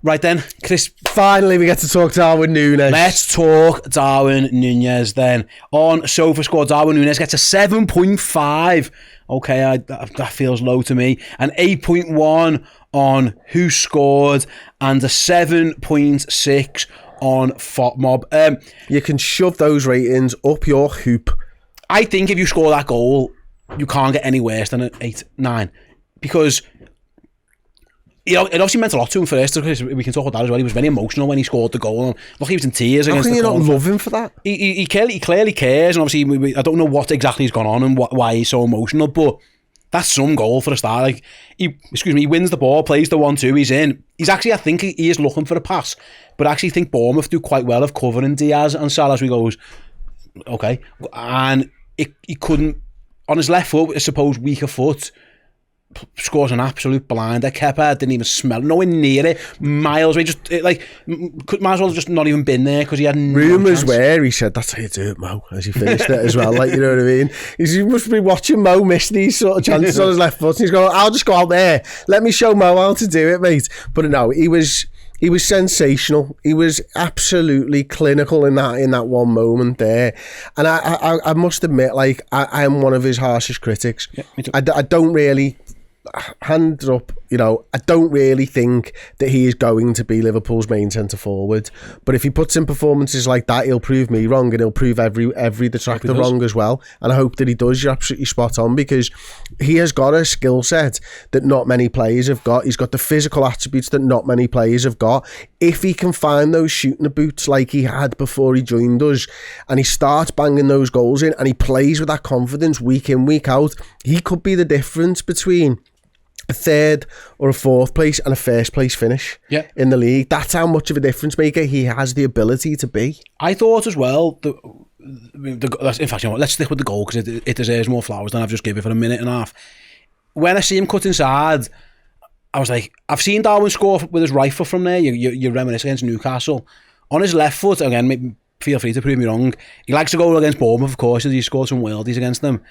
Right then, Chris. Finally, we get to talk Darwin Nunez. Let's talk Darwin Nunez then. On SofaScore, Darwin Nunez gets a 7.5. Okay, that feels low to me. An 8.1 on Who Scored and a 7.6 on FOTMob. You can shove those ratings up your hoop. I think if you score that goal, you can't get any worse than an 8, 9. Because it obviously meant a lot to him first, because we can talk about that as well. He was very emotional when he scored the goal. And look, he was in tears against the How can you not love him for that? He clearly cares, and obviously I don't know what exactly has gone on and why he's so emotional, but that's some goal for a start. Like he wins the ball, plays the 1-2, he's in. He's actually, I think he is looking for a pass, but I actually think Bournemouth do quite well of covering Diaz and Salah. He goes, okay, and he couldn't, on his left foot, I suppose weaker foot, scores an absolute blinder. Kepa didn't even smell, nowhere near it, miles away. Just might as well have just not even been there, because he had no rumours chance. where he said, that's how you do it, Mo, as he finished it as well. Like, you know what I mean? He must be watching Mo miss these sort of chances on his left foot, and he's going, I'll just go out there, let me show Mo how to do it, mate. But no, he was sensational. He was absolutely clinical in that one moment there. And I must admit, like, I am one of his harshest critics. Yeah, me too. I don't really, hand up, you know, I don't really think that he is going to be Liverpool's main centre forward. But if he puts in performances like that, he'll prove me wrong, and he'll prove every detractor wrong as well. And I hope that he does. You're absolutely spot on, because he has got a skill set that not many players have got. He's got the physical attributes that not many players have got. If he can find those shooting boots like he had before he joined us, and he starts banging those goals in, and he plays with that confidence week in, week out, he could be the difference between a third or a fourth place and a first place finish in the league. That's how much of a difference maker he has the ability to be. I thought as well, in fact, you know what, let's stick with the goal, because it deserves more flowers than I've just given it for a minute and a half. When I see him cut inside, I was like, I've seen Darwin score with his right foot from there. You reminisce against Newcastle. On his left foot, again, maybe feel free to prove me wrong, he likes to go against Bournemouth, of course, as he scored some worldies against them.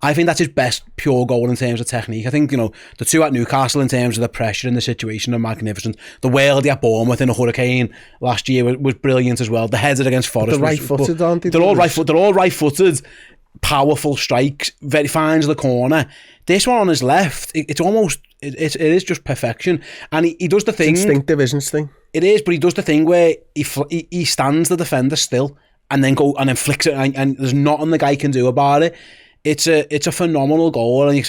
I think that's his best pure goal in terms of technique. I think, you know, the two at Newcastle in terms of the pressure and the situation are magnificent. The worldie at Bournemouth in a hurricane last year was brilliant as well. The header against Forest. They're right-footed, aren't they? They're all right-footed, powerful strikes, finds the corner. This one on his left, it's almost, it is just perfection. And he does the thing. It's instinctive, isn't it? It is, but he does the thing where he stands the defender still and then flicks it, and there's nothing the guy can do about it. It's a phenomenal goal, and you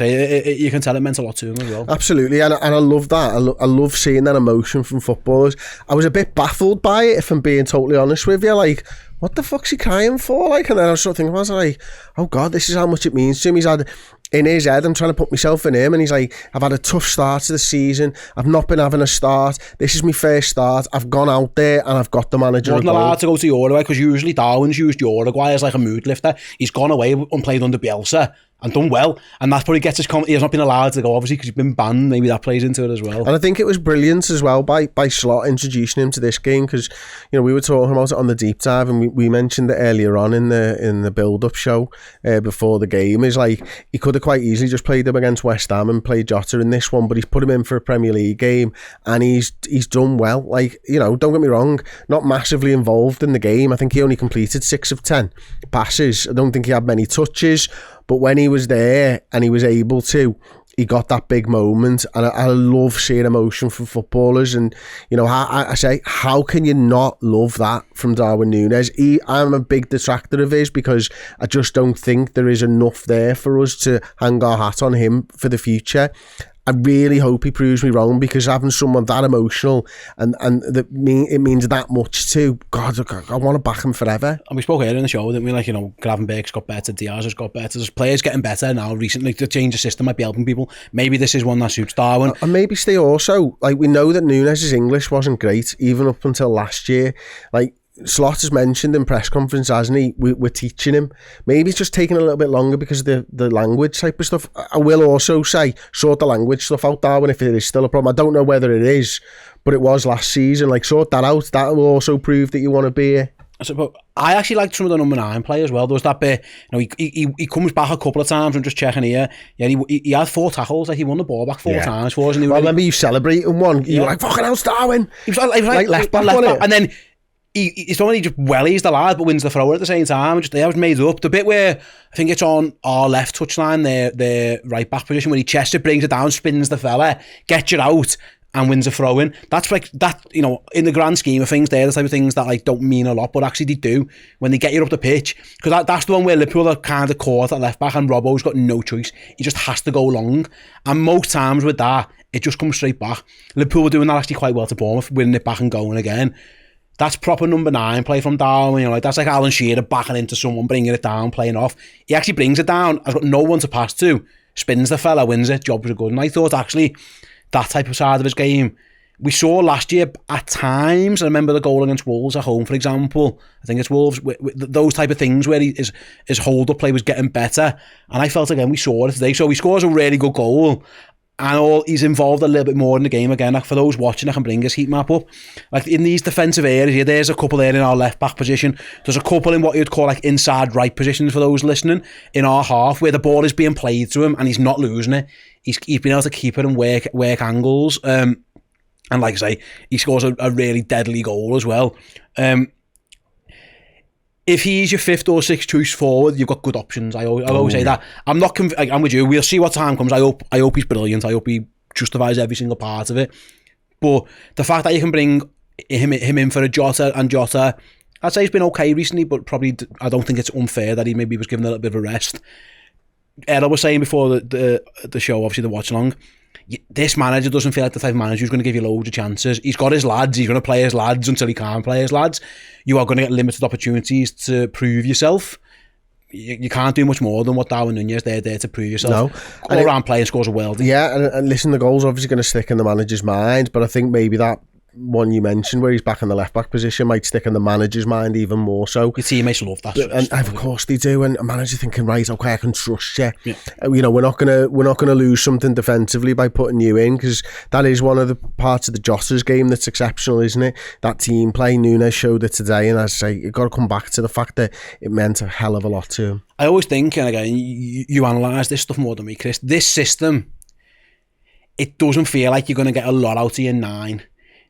can tell it meant a lot to him as well. Absolutely, and I love that. I love seeing that emotion from footballers. I was a bit baffled by it, if I'm being totally honest with you. Like, what the fuck's he crying for? Like, and then I was sort of thinking, I was like, oh God, this is how much it means to him. He's had, in his head, I'm trying to put myself in him, and he's like, I've had a tough start to the season. I've not been having a start. This is my first start. I've gone out there and I've got the manager. Wasn't allowed to go to Uruguay, because usually Darwin's used Uruguay as like a mood lifter. He's gone away and played under Bielsa and done well, and that's probably gets his he has not been allowed to go, obviously, because he's been banned. Maybe that plays into it as well. And I think it was brilliant as well by Slot introducing him to this game, because, you know, we were talking about it on the deep dive, and we mentioned it earlier on in the build-up show before the game. Is like, he could have quite easily just played him against West Ham and played Jota in this one, but he's put him in for a Premier League game, and he's done well. Like, you know, don't get me wrong, not massively involved in the game. I think he only completed 6 of 10 passes. I don't think he had many touches, but when he was there and he was able to, he got that big moment. And I love seeing emotion from footballers. And, you know, I say, how can you not love that from Darwin Nunez? I'm a big detractor of his, because I just don't think there is enough there for us to hang our hat on him for the future. I really hope he proves me wrong, because having someone that emotional and it means that much too. God, I want to back him forever. And we spoke earlier in the show, didn't we? Like, you know, Gravenberg's got better, Diaz has got better. There's players getting better now recently. To change the system might be helping people. Maybe this is one that suits Darwin. And maybe stay also, like, we know that Nunez's English wasn't great even up until last year. Like, Slot has mentioned in press conference, hasn't he? We're teaching him. Maybe it's just taking a little bit longer because of the language type of stuff. I will also say, sort the language stuff out, Darwin, if it is still a problem. I don't know whether it is, but it was last season. Like, sort that out. That will also prove that you want to be here. But I actually liked some of the number 9 play as well. There was that bit, he comes back a couple of times and just checking here. Yeah, he had 4 tackles. Like he won the ball back 4 times for us. And I remember you celebrating one. You were like, "Fucking hell, Darwin!" He was like left back, and then he's only just wellies the lad, but wins the thrower at the same time. I was made up. The bit where I think it's on our left touchline, their right back position, where he chests it, brings it down, spins the fella, gets it out, and wins a throw-in. That's like that, in the grand scheme of things, they're the type of things that like don't mean a lot, but actually they do when they get you up the pitch. Because that's the one where Liverpool are kind of caught at left back, and Robbo's got no choice. He just has to go long, and most times with that, it just comes straight back. Liverpool were doing that actually quite well to Bournemouth, winning it back and going again. That's proper number 9 play from Darwin. Like that's like Alan Shearer backing into someone, bringing it down, playing off. He actually brings it down. Has got no one to pass to. Spins the fella, wins it. Jobs are good. And I thought actually that type of side of his game we saw last year at times. I remember the goal against Wolves at home, for example. I think it's Wolves. Those type of things where his hold-up play was getting better. And I felt again we saw it today. So he scores a really good goal. And he's involved a little bit more in the game again. Like for those watching, I can bring his heat map up. Like in these defensive areas here, there's a couple there in our left back position. There's a couple in what you'd call like inside right positions for those listening in our half, where the ball is being played to him and he's not losing it. He's been able to keep it and work angles. And like I say, he scores a really deadly goal as well. If he's your 5th or 6th choice forward, you've got good options. I always say that. I'm not. I'm with you. We'll see what time comes. I hope he's brilliant. I hope he justifies every single part of it. But the fact that you can bring him in for a Jota, I'd say he's been okay recently, but probably I don't think it's unfair that he maybe was given a little bit of a rest. Errol was saying before the show, obviously the watch along, this manager doesn't feel like the type of manager who's going to give you loads of chances. He's got his lads. He's going to play his lads until he can't play his lads. You are going to get limited opportunities to prove yourself. You can't do much more than what Darwin Nunez there to prove yourself. No. All around play and scores a world. Yeah, and listen, the goal's obviously going to stick in the manager's mind, but I think maybe that one you mentioned where he's back in the left back position might stick in the manager's mind even more so. Your teammates love that. And of course they do, and a manager thinking, right, okay, I can trust you. Yeah. We're not gonna lose something defensively by putting you in, because that is one of the parts of the Jota's game that's exceptional, isn't it? That team play. Nunez showed it today, and as I say, you've got to come back to the fact that it meant a hell of a lot to him. I always think, and again, you analyse this stuff more than me, Chris, this system, it doesn't feel like you're going to get a lot out of your 9.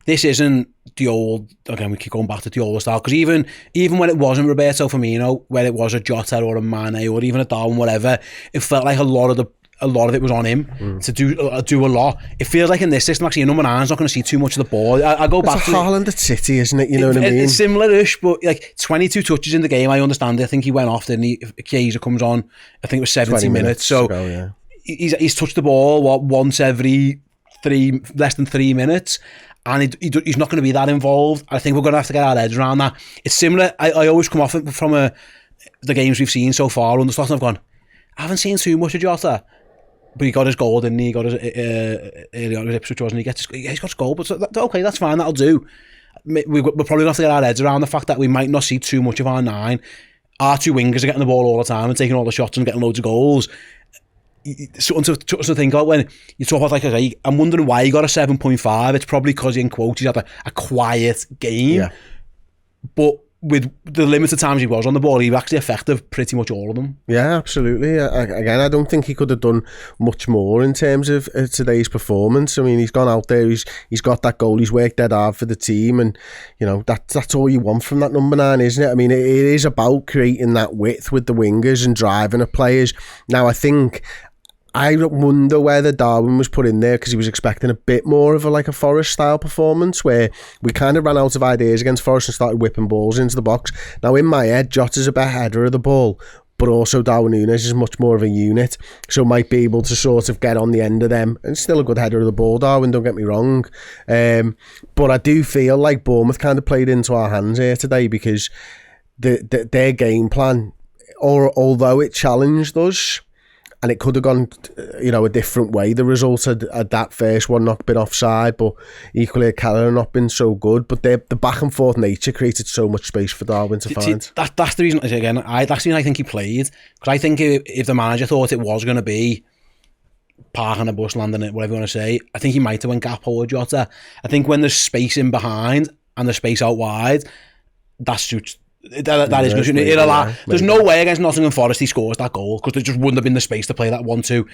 This isn't the old, again, we keep going back to the old style, because even when it wasn't Roberto Firmino, where it was a Jota or a Mane or even a Darwin, whatever, it felt like a lot of it was on him to do a lot. It feels like in this system, actually, a number 9's not going to see too much of the ball. I go back to Haaland at City, isn't it? You know what I mean? It's similar-ish, but like 22 touches in the game, I understand it. I think he went off, didn't he? Chiesa comes on, I think it was 70 minutes. So ago, yeah. He's touched the ball, once every less than 3 minutes. And he's not going to be that involved. I think we're going to have to get our heads around that. It's similar. I always come off from the games we've seen so far on the slot, and I've gone, I haven't seen too much of Jota, but he got his goal, didn't he? He got his early on with Ipswich, wasn't he? He's got his goal, but okay, that's fine, that'll do. We're probably going to have to get our heads around the fact that we might not see too much of our 9. Our 2 wingers are getting the ball all the time and taking all the shots and getting loads of goals. Something to think about when you talk about, like I say, I'm wondering why he got a 7.5. It's probably because in quotes he's had a quiet game, but with the limited times he was on the ball, he was actually effective pretty much all of them. Yeah, absolutely. Again, I don't think he could have done much more in terms of today's performance. I mean, he's gone out there, he's got that goal, he's worked dead hard for the team, and that's all you want from that number 9, isn't it? I mean, it is about creating that width with the wingers and driving at players. Now, I wonder whether Darwin was put in there because he was expecting a bit more of a Forest style performance, where we kind of ran out of ideas against Forest and started whipping balls into the box. Now in my head, Jota's a better header of the ball, but also Darwin Nunez is much more of a unit, so might be able to sort of get on the end of them. And still a good header of the ball, Darwin, don't get me wrong. But I do feel like Bournemouth kind of played into our hands here today, because their game plan, although it challenged us, and it could have gone, a different way. The result had that first one not been offside, but equally a Keller not been so good. But the back and forth nature created so much space for Darwin to find. That's the reason. Again, that's the reason I think he played, because I think if the manager thought it was going to be parking a bus, landing it, whatever you want to say, I think he might have went gap or Jota. I think when there's space in behind and there's space out wide, that suits That is good. There's no way against Nottingham Forest he scores that goal, because there just wouldn't have been the space to play that 1-2.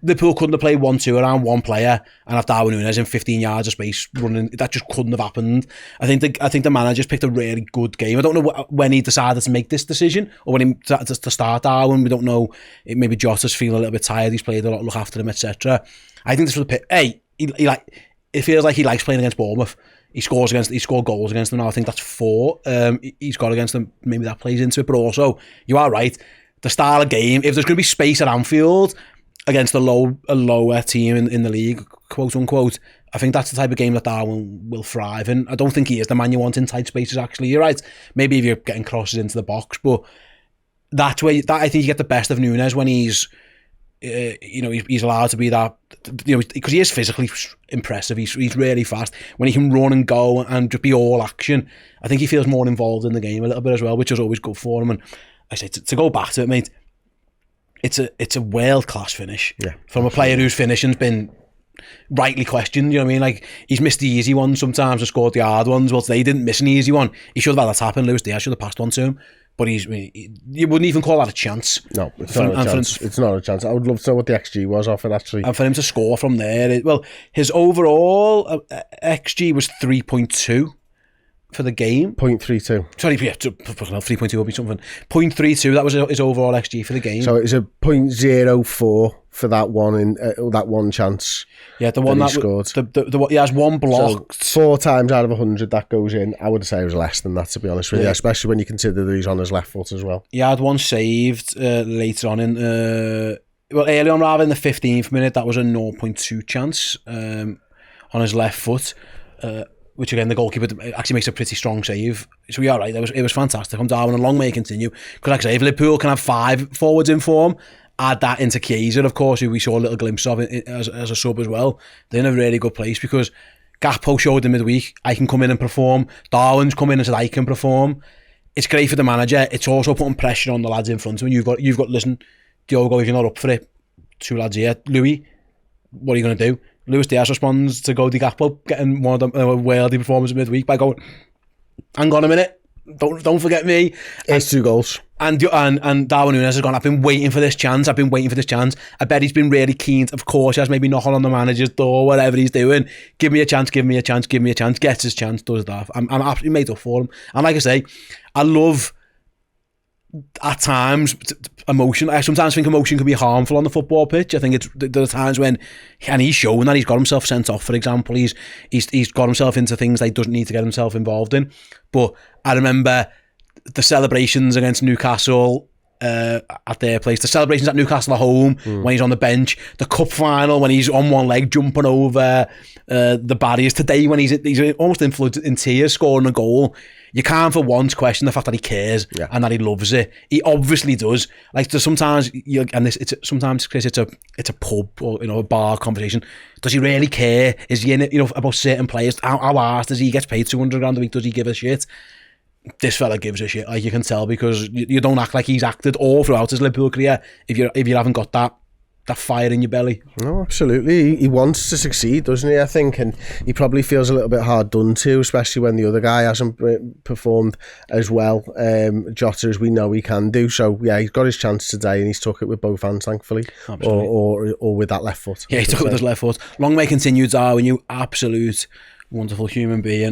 Liverpool couldn't have played 1-2 around one player and have Darwin Nunez in 15 yards of space running. That just couldn't have happened. I think the manager's picked a really good game. I don't know when he decided to make this decision, or when he to start Darwin. We don't know. Maybe Jota's feeling a little bit tired. He's played a lot, look after him, etc. I think this was a pick. Hey, it feels like he likes playing against Bournemouth. He scored goals against them now. I think that's 4. He's got against them. Maybe that plays into it. But also, you are right. The style of game, if there's going to be space at Anfield against a lower team in the league, quote unquote, I think that's the type of game that Darwin will thrive in. I don't think he is the man you want in tight spaces, actually. You're right. Maybe if you're getting crosses into the box, but that's where I think you get the best of Nunez when he's he's allowed to be that, because he is physically impressive. He's really fast. When he can run and go and just be all action, I think he feels more involved in the game a little bit as well, which is always good for him. And I say, to go back to it, mate, it's a world-class finish from a player whose finishing's been rightly questioned. You know what I mean? Like, he's missed the easy ones sometimes and scored the hard ones. Well, today he didn't miss an easy one. He should have had that happen. Luis Diaz should have passed one to him. But you wouldn't even call that a chance. No, it's not a chance. It's not a chance. I would love to know what the XG was off it, actually. And for him to score from there, his overall XG was 3.2 for the game. 0.32. Sorry, 3.2 would be something. 0.32, that was his overall XG for the game. So it's a 0.04 for that one that one chance. Yeah, the one that he scored. He has one block. So 4 times out of 100 that goes in. I would say it was less than that, to be honest with you, especially when you consider that he's on his left foot as well. He had one saved later on early on, rather, in the 15th minute. That was a 0.2 chance on his left foot. Which again, the goalkeeper actually makes a pretty strong save. So yeah, right, it was fantastic from Darwin, and long may it continue. Because like I say, if Liverpool can have 5 forwards in form, add that into Chiesa, of course, who we saw a little glimpse of as a sub as well, they're in a really good place, because Gakpo showed in midweek, I can come in and perform. Darwin's come in and said, I can perform. It's great for the manager. It's also putting pressure on the lads in front of him. You've got listen, Diogo, if you're not up for it, 2 lads here. Louis, what are you going to do? Luis Diaz responds to Cody Gakpo getting one of the worldy performances midweek by going, hang on a minute, don't forget me. It's 2 goals. And Darwin Nunez has gone, I've been waiting for this chance. I bet he's been really keen. Of course, he has, maybe knocking on the manager's door, whatever he's doing. Give me a chance. Gets his chance, does that. I'm absolutely made up for him. And like I say, I love, at times, emotion. I sometimes think emotion can be harmful on the football pitch. I think there are times when, and he's shown that he's got himself sent off, for example. He's got himself into things that he doesn't need to get himself involved in. But I remember the celebrations against Newcastle at their place, the celebrations at Newcastle at home when he's on the bench, the cup final when he's on one leg jumping over the barriers, today when he's almost in tears scoring a goal. You can't for once question the fact that he cares and that he loves it. He obviously does. Like, there's sometimes, sometimes, Chris, it's a pub or a bar conversation. Does he really care? Is he in it? About certain players? How arsed does he get paid $200,000 a week? Does he give a shit? This fella gives a shit. Like, you can tell, because you don't act like he's acted all throughout his Liverpool career if you haven't got that fire in your belly. No, absolutely. He wants to succeed, doesn't he, I think? And he probably feels a little bit hard done to, especially when the other guy hasn't performed as well, Jota, as we know he can do. So yeah, he's got his chance today and he's took it with both hands, thankfully. Or with that left foot. Yeah, he took it with his left foot. Long may continue, Darwin, you absolute wonderful human being.